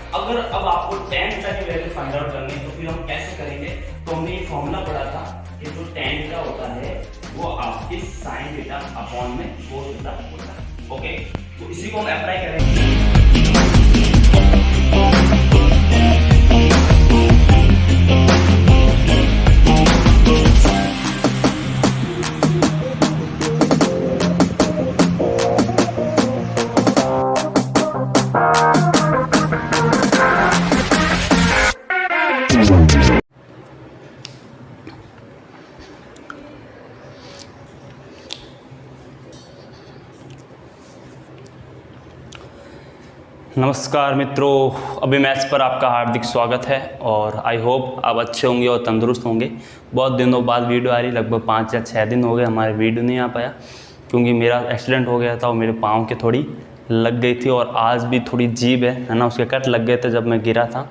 अगर अब आपको tan थीटा की वैल्यू फाइंड आउट करनी है तो फिर हम कैसे करेंगे? तो हमने ये फॉर्मूला पढ़ा था कि जो tan थीटा होता है वो आपकी sin थीटा अपॉन में cos थीटा होता है। ओके, तो इसी को हम अप्लाई करेंगे। नमस्कार मित्रों, अभी मैथ्स पर आपका हार्दिक स्वागत है और आई होप आप अच्छे होंगे और तंदुरुस्त होंगे। बहुत दिनों बाद वीडियो आ रही, लगभग 5 या 6 दिन हो गए हमारे वीडियो नहीं आ पाया क्योंकि मेरा एक्सीडेंट हो गया था और मेरे पाँव के थोड़ी लग गई थी और आज भी थोड़ी जीभ है ना, उसके कट लग गए थे जब मैं गिरा था,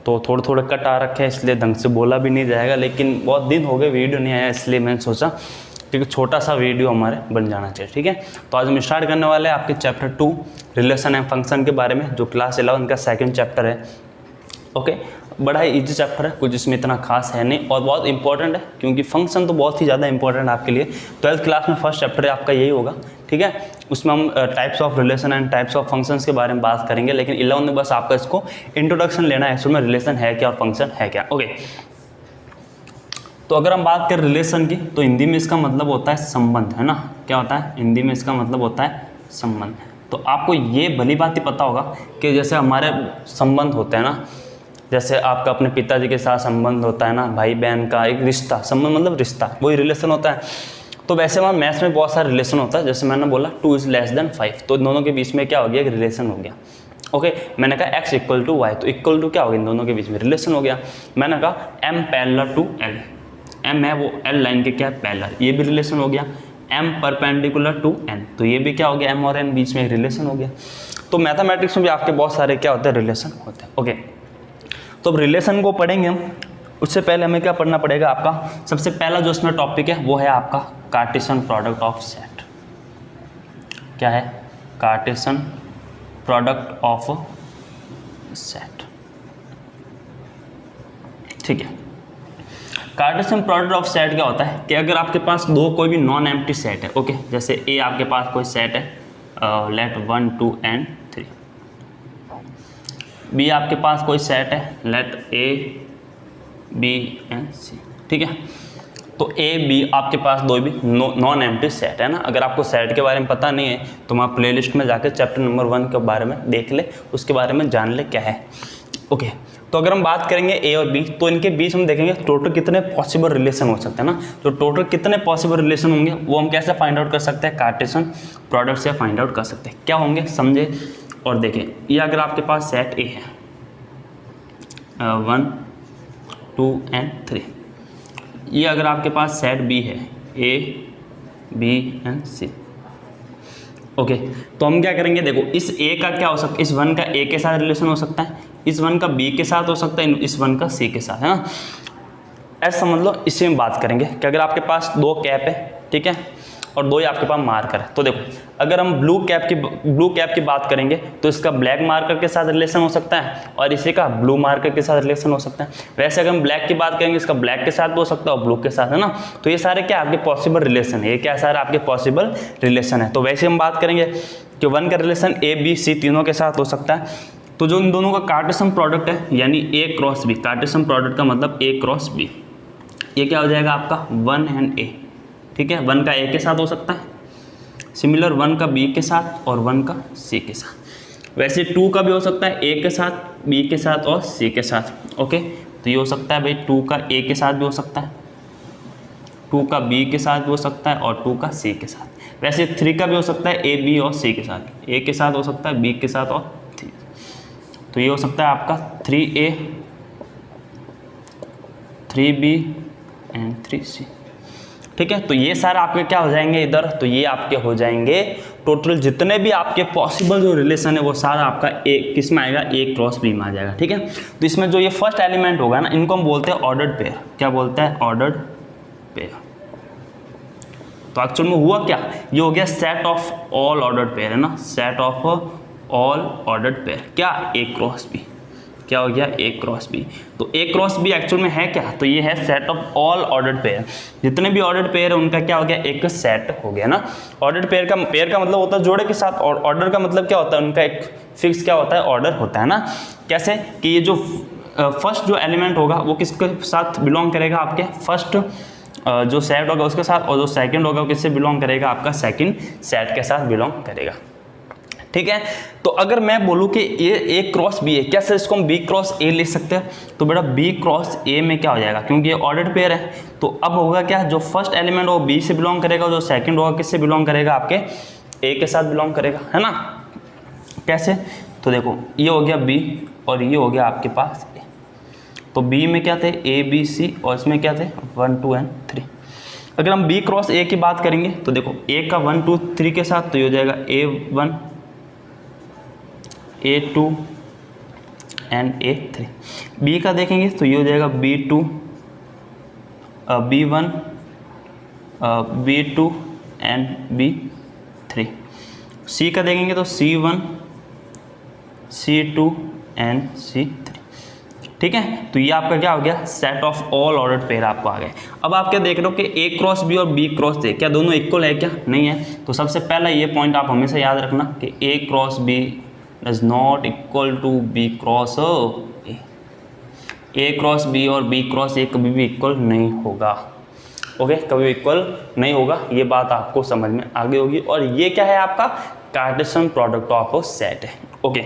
तो थोड़े थोड़े कट आ रखे हैं, इसलिए ढंग से बोला भी नहीं जाएगा। लेकिन बहुत दिन हो गए वीडियो नहीं आया, इसलिए मैंने सोचा क्योंकि छोटा सा वीडियो हमारे बन जाना चाहिए। ठीक है, तो आज हम स्टार्ट करने वाले हैं आपके चैप्टर 2 रिलेशन एंड फंक्शन के बारे में, जो क्लास 11 का सेकंड चैप्टर है। ओके, बड़ा ही इजी चैप्टर है, कुछ इसमें इतना खास है नहीं और बहुत इंपॉर्टेंट है क्योंकि फंक्शन तो बहुत ही ज़्यादा इंपॉर्टेंट है आपके लिए। 12th क्लास में फर्स्ट चैप्टर आपका यही होगा। ठीक है, उसमें हम types of relation and types of functions के बारे में बात करेंगे, लेकिन 11 में बस आपका इसको इंट्रोडक्शन लेना है, इसमें रिलेशन है क्या और फंक्शन है क्या। ओके, तो अगर हम बात करें रिलेशन की तो हिंदी में इसका मतलब होता है संबंध, है ना। क्या होता है हिंदी में इसका मतलब होता है संबंध। तो आपको ये भली बात ही पता होगा कि जैसे हमारे संबंध होते हैं ना, जैसे आपका अपने पिताजी के साथ संबंध होता है ना, भाई बहन का एक रिश्ता, संबंध मतलब रिश्ता, वही रिलेशन होता है। तो वैसे वहाँ मैथ्स में बहुत सारे रिलेशन होता है, जैसे मैंने बोला 2 = 5, तो दोनों के बीच में क्या हो गया, एक रिलेशन हो गया। ओके, मैंने कहा x = y, तो इक्वल टू क्या हो गया, इन दोनों के बीच में रिलेशन हो गया। मैंने कहा m parallel to l, m है वो l लाइन के क्या है पैरेलल, ये भी रिलेशन हो गया। m परपेंडिकुलर टू n, तो ये भी क्या हो गया, m और n बीच में रिलेशन हो गया। तो मैथमेटिक्स में भी आपके बहुत सारे क्या होते हैं, रिलेशन होते हैं। ओके, तो अब रिलेशन को पढ़ेंगे हम, उससे पहले हमें क्या पढ़ना पड़ेगा, आपका सबसे पहला जो इसमें टॉपिक है वो है आपका कार्टेशियन प्रोडक्ट ऑफ सेट। क्या है, कार्टेशियन प्रोडक्ट ऑफ सेट। ठीक है, कार्टेशियन प्रोडक्ट ऑफ सेट क्या होता है कि अगर आपके पास दो कोई भी नॉन एम्प्टी सेट है, ओके, जैसे ए आपके पास कोई सेट है, लेट 1 2 and 3, बी आपके पास कोई सेट है, लेट ए बी एंड सी। ठीक है, तो ए बी आपके पास दो भी नॉन एम्प्टी सेट है ना। अगर आपको सेट के बारे में पता नहीं है तो मैं प्लेलिस्ट में जाकर चैप्टर नंबर 1 के बारे में देख ले, उसके बारे में जान ले क्या है। ओके, तो अगर हम बात करेंगे ए और बी, तो इनके बीच हम देखेंगे टोटल कितने पॉसिबल रिलेशन हो सकते हैं ना। तो टोटल कितने पॉसिबल रिलेशन होंगे वो हम कैसे फाइंड आउट कर सकते हैं, कार्टेशियन प्रोडक्ट से फाइंड आउट कर सकते हैं। क्या होंगे समझे और देखें। ये अगर आपके पास सेट ए है 1 2 and 3, ये अगर आपके पास सेट बी है A B and C. Okay, तो हम क्या करेंगे, देखो इस ए का क्या हो सकता है, इस 1 का ए के साथ रिलेशन हो सकता है, इस 1 का बी के साथ हो सकता है, इस 1 का सी के साथ, है ना। ऐसा समझ लो, इसी में बात करेंगे कि अगर आपके पास 2 कैप है, ठीक है, और 2 ही आपके पास मार्कर है, तो देखो अगर हम ब्लू कैप की बात करेंगे तो इसका ब्लैक मार्कर के साथ रिलेशन हो सकता है और इसी का ब्लू मार्कर के साथ रिलेशन हो सकता है। वैसे अगर हम ब्लैक की बात करेंगे, इसका ब्लैक के साथ भी हो सकता है और ब्लू के साथ, है ना। तो ये सारे क्या आपके पॉसिबल रिलेशन है, ये क्या सारे आपके पॉसिबल रिलेशन है। तो वैसे हम बात करेंगे कि 1 का रिलेशन ए बी सी तीनों के साथ हो सकता है। तो जो इन दोनों का कार्टेशियन प्रोडक्ट है यानी ए क्रॉस बी, कार्टेशियन प्रोडक्ट का मतलब ए क्रॉस बी, ये क्या हो जाएगा आपका 1 and a। ठीक है, 1 का ए के साथ हो सकता है, सिमिलर 1 का बी के साथ और 1 का सी के साथ। वैसे 2 का भी हो सकता है ए के साथ, बी के साथ और सी के साथ। ओके, तो ये हो सकता है भाई 2 का ए के साथ भी हो सकता है, 2 का बी के साथ भी हो सकता है और 2 का सी के साथ। वैसे 3 का भी हो सकता है ए बी और सी के साथ, ए के साथ हो सकता है, बी के साथ और 3। तो ये हो सकता है आपका 3a 3b एंड 3c। ठीक है, तो ये सारे आपके क्या हो जाएंगे इधर, तो ये आपके हो जाएंगे टोटल जितने भी आपके पॉसिबल जो रिलेशन है वो सारा आपका एक किस में आएगा, ए क्रॉस बी में आ जाएगा। ठीक है, तो इसमें जो ये फर्स्ट एलिमेंट होगा ना, इनको हम बोलते हैं ऑर्डर्ड पेयर। क्या बोलते हैं, ऑर्डर्ड पेयर। तो एक्चुअल में हुआ क्या, ये हो गया set of all ordered pair, है ना, set of all ordered pair, क्या A क्रॉस B, क्या हो गया A क्रॉस B। तो A क्रॉस B एक्चुअल में है क्या, तो ये है set of all ordered pair, जितने भी ऑर्डर्ड पेयर है उनका क्या हो गया, एक सेट हो गया ना। ऑर्डर्ड पेयर का मतलब होता है जोड़े के साथ, और ऑर्डर का मतलब क्या होता है, उनका एक फिक्स क्या होता है, ऑर्डर होता है ना। कैसे कि ये जो फर्स्ट जो एलिमेंट होगा वो किसके साथ बिलोंग करेगा, आपके फर्स्ट जो सेट होगा उसके साथ, और जो सेकंड होगा वो किससे बिलोंग करेगा, आपका सेकंड सेट के साथ बिलोंग करेगा। ठीक है, तो अगर मैं बोलूँ कि ये A क्रॉस B है, क्या सर इसको हम B क्रॉस A लिख सकते हैं, तो बेटा B क्रॉस A में क्या हो जाएगा, क्योंकि ये ऑर्डर्ड पेयर है, तो अब होगा क्या, जो फर्स्ट एलिमेंट हो B से बिलोंग करेगा, जो सेकंड होगा किससे बिलोंग करेगा, आपके A के साथ बिलोंग करेगा, है ना। कैसे, तो देखो ये हो गया B और ये हो गया आपके पास A, तो B में क्या थे A B C और इसमें क्या थे 1 2 and 3। अगर हम B क्रॉस A की बात करेंगे तो देखो A का 1 2 3 के साथ, तो ये हो जाएगा A1 A2 and A3। B का देखेंगे तो ये हो जाएगा B2 B1 B2 and B3। C का देखेंगे तो C1 C2 एंड C3। ठीक है, तो ये आपका क्या हो गया, set of all ordered pair आपको आ गए। अब आप क्या देख रहे हो कि A क्रॉस B और B क्रॉस A क्या दोनों इक्वल है, क्या नहीं है। तो सबसे पहला ये पॉइंट आप हमेशा याद रखना कि A cross B is not equal to B cross A। A cross B और B क्रॉस A कभी भी इक्वल नहीं होगा। ओके, कभी इक्वल नहीं होगा, ये बात आपको समझ में आ गई होगी। और ये क्या है, आपका कार्टेशियन प्रोडक्ट ऑफ सेट है। ओके,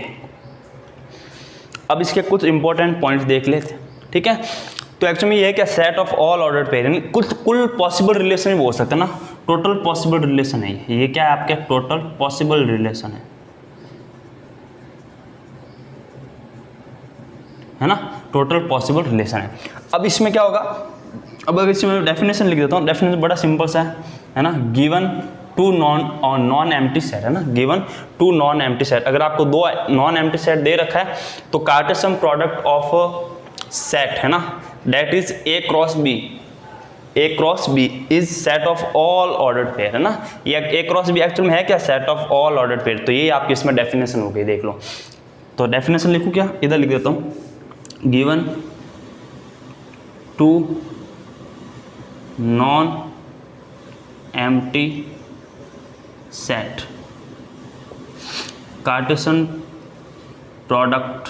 अब इसके कुछ इंपॉर्टेंट पॉइंट्स देख लेते हैं। ठीक है, तो एक्चुअली ये है क्या, set of all ordered pair, यानी कुल पॉसिबल रिलेशन भी बोल सकते हैं ना, टोटल पॉसिबल रिलेशन है ये क्या है, आपके टोटल पॉसिबल रिलेशन है ना, टोटल पॉसिबल रिलेशन है। अब इसमें क्या होगा, अब अगर इसमें डेफिनेशन लिख देता हूँ, डेफिनेशन बड़ा सिंपल सा है ना, given two non empty set है ना, given two non empty set. अगर आपको दो नॉन एम्प्टी सेट दे रखा है तो कार्टेशियन प्रोडक्ट ऑफ सेट है ना, that is A cross B, A cross B is set of all ordered pair है ना। ये A क्रॉस B एक्चुअल में है क्या, set of all ordered pair. तो ये आपकी इसमें डेफिनेशन हो गई, देख लो। तो डेफिनेशन लिखूँ क्या, इधर लिख देता हूँ, given two non empty set Cartesian product,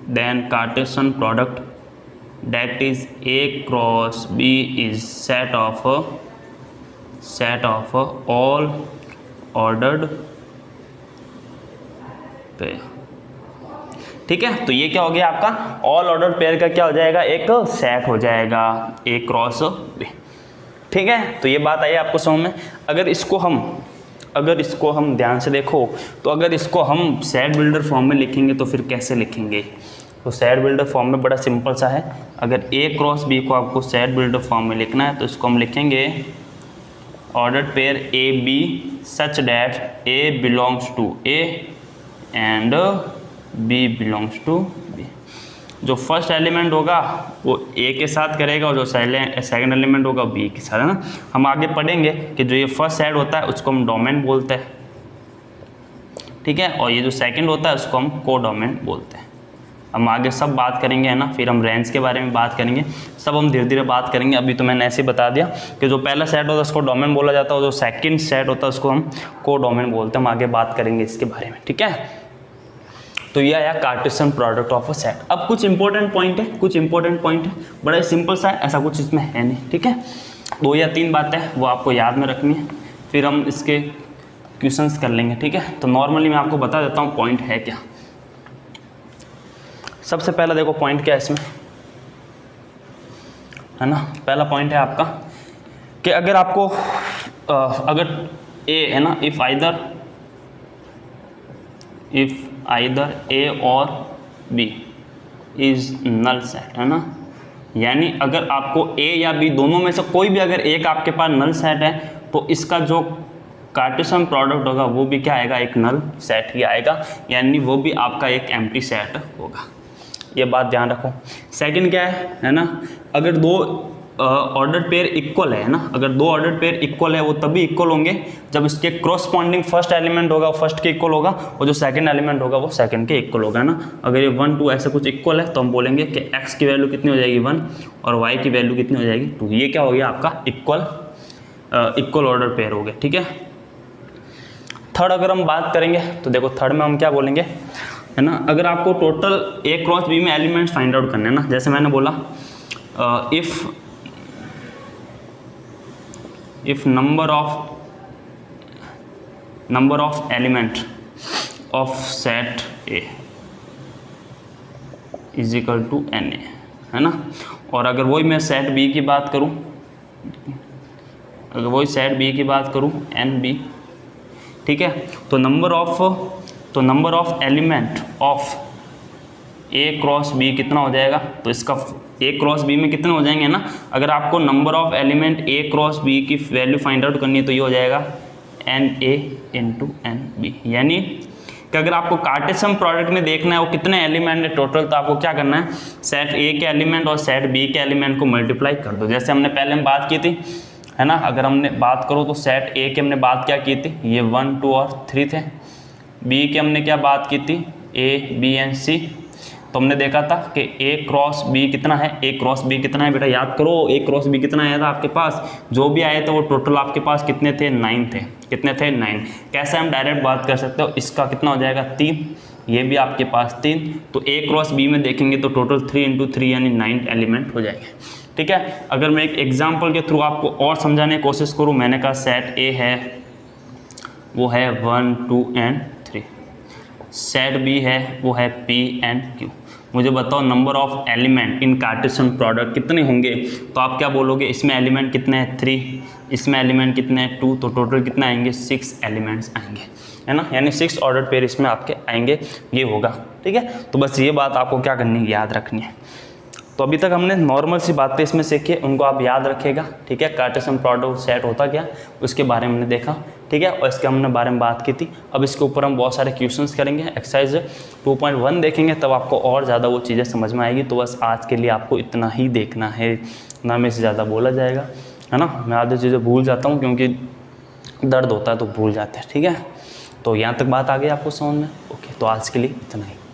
then Cartesian product that is A cross B is set of all ordered pair। ठीक है, तो ये क्या हो गया आपका, ऑल ऑर्डर्ड पेयर का क्या हो जाएगा, एक सेट हो जाएगा A क्रॉस B। ठीक है, तो ये बात आई आपको समझ में। अगर इसको हम ध्यान से देखो, तो अगर इसको हम सेट बिल्डर फॉर्म में लिखेंगे तो फिर कैसे लिखेंगे, तो सेट बिल्डर फॉर्म में बड़ा सिंपल सा है। अगर A क्रॉस B को आपको सेट बिल्डर फॉर्म में लिखना है तो इसको हम लिखेंगे ordered pair A B such that A belongs to A and B belongs to B। जो फर्स्ट एलिमेंट होगा वो A के साथ करेगा और जो सेकंड एलिमेंट होगा B के साथ, है ना। हम आगे पढ़ेंगे कि जो ये फर्स्ट सेट होता है उसको हम डोमेन बोलते हैं, ठीक है, और ये जो सेकंड होता है उसको हम को डोमेन बोलते हैं। हम आगे सब बात करेंगे, है ना, फिर हम रेंज के बारे में बात करेंगे, सब हम धीरे धीरे बात करेंगे। अभी तो मैंने ऐसे ही बता दिया कि जो पहला सेट होता है उसको डोमेन बोला जाता है और जो सेकंड सेट होता है उसको हम को डोमेन बोलते हैं। हम आगे बात करेंगे इसके बारे में, ठीक है। तो ये आया Cartesian product of a set. अब कुछ इंपॉर्टेंट पॉइंट है, बड़ा सिंपल सा है, ऐसा कुछ इसमें है नहीं, ठीक है। 2 या 3 बातें वो आपको याद में रखनी है, फिर हम इसके क्वेश्चंस कर लेंगे, ठीक है। तो नॉर्मली मैं आपको बता देता हूँ पॉइंट है क्या। सबसे पहला देखो पॉइंट क्या है इसमें, है ना। पहला पॉइंट है आपका कि अगर आपको अगर ए है ना, इफ़ आइदर ए और बी इज नल सेट, है ना। यानी अगर आपको ए या बी दोनों में से कोई भी अगर एक आपके पास नल सेट है तो इसका जो कार्टेशियन प्रोडक्ट होगा वो भी क्या आएगा, एक नल सेट ही आएगा, यानी वो भी आपका एक एम्प्टी सेट होगा। ये बात ध्यान रखो। सेकंड क्या है ना, अगर दो ऑर्डर पेयर इक्वल है ना, अगर दो ऑर्डर पेयर इक्वल है वो तभी इक्वल होंगे जब इसके क्रॉसपॉन्डिंग फर्स्ट एलिमेंट होगा फर्स्ट के इक्वल होगा और जो सेकंड एलिमेंट होगा वो सेकंड के इक्वल होगा ना। अगर ये 1 2 ऐसा कुछ इक्वल है तो हम बोलेंगे कि x की वैल्यू कितनी हो जाएगी 1 और y की वैल्यू कितनी हो जाएगी 2। ये क्या हो गया आपका इक्वल ऑर्डर पेयर हो गया, ठीक है। थर्ड अगर हम बात करेंगे तो देखो थर्ड में हम क्या बोलेंगे, है ना, अगर आपको टोटल A क्रॉस B में एलिमेंट्स फाइंड आउट करने हैं ना, जैसे मैंने बोला if number of element of set A is equal to NA, है ना। और अगर वही मैं सेट B की बात करूं, NB, ठीक है, तो number of element of A cross B कितना हो जाएगा, तो इसका A क्रॉस B में कितने हो जाएंगे ना, अगर आपको number of element A cross B की वैल्यू फाइंड आउट करनी है तो ये हो जाएगा NA इंटू NB। यानी कि अगर आपको कार्टेशियन प्रोडक्ट में देखना है वो कितने एलिमेंट है टोटल, तो आपको क्या करना है, सेट A के एलिमेंट और सेट B के एलिमेंट को मल्टीप्लाई कर दो। जैसे हमने पहले में बात की थी, है ना, अगर हमने बात करो तो सेट A की हमने बात क्या की थी, ये 1 2 और 3 थे। B की हमने क्या बात की थी, A B एंड C। तो हमने देखा था कि A क्रॉस B कितना है, A क्रॉस B कितना है बेटा, याद करो A क्रॉस B कितना आया था आपके पास, जो भी आए थे वो टोटल आपके पास कितने थे, 9 थे। कितने थे, 9। कैसे हम डायरेक्ट बात कर सकते हो, इसका कितना हो जाएगा 3, ये भी आपके पास 3, तो A क्रॉस B में देखेंगे तो टोटल 3 इंटू 3 यानी 9 एलिमेंट हो जाएंगे, ठीक है। अगर मैं एक एग्जाम्पल के थ्रू आपको और समझाने की कोशिश करूँ, मैंने कहा सेट A है वो है 1 2 एंड 3, सेट B है वो है P एंड Q। मुझे बताओ number of element in Cartesian product कितने होंगे, तो आप क्या बोलोगे, इसमें एलिमेंट कितने हैं 3, इसमें एलिमेंट कितने हैं 2, तो टोटल कितने आएंगे 6 एलिमेंट्स आएंगे, है ना, यानी 6 ऑर्डर पेयर इसमें आपके आएंगे, ये होगा, ठीक है। तो बस ये बात आपको क्या करनी है, याद रखनी है। तो अभी तक हमने नॉर्मल सी बातें इसमें सीखी, उनको आप याद रखिएगा, ठीक है। कार्टेशियन प्रोडक्ट सेट होता क्या उसके बारे में हमने देखा, ठीक है, और इसके हमने बारे में बात की थी। अब इसके ऊपर हम बहुत सारे क्वेश्चंस करेंगे, एक्सरसाइज 2.1 देखेंगे, तब आपको और ज़्यादा वो चीज़ें समझ में आएगी। तो बस आज के लिए आपको इतना ही देखना है, ना में से ज़्यादा बोला जाएगा, है ना। मैं आधी चीज़ें भूल जाता हूँ क्योंकि दर्द होता है तो भूल जाते हैं, ठीक है। तो यहाँ तक बात आ गई आपको समझ में, ओके। तो आज के लिए इतना ही।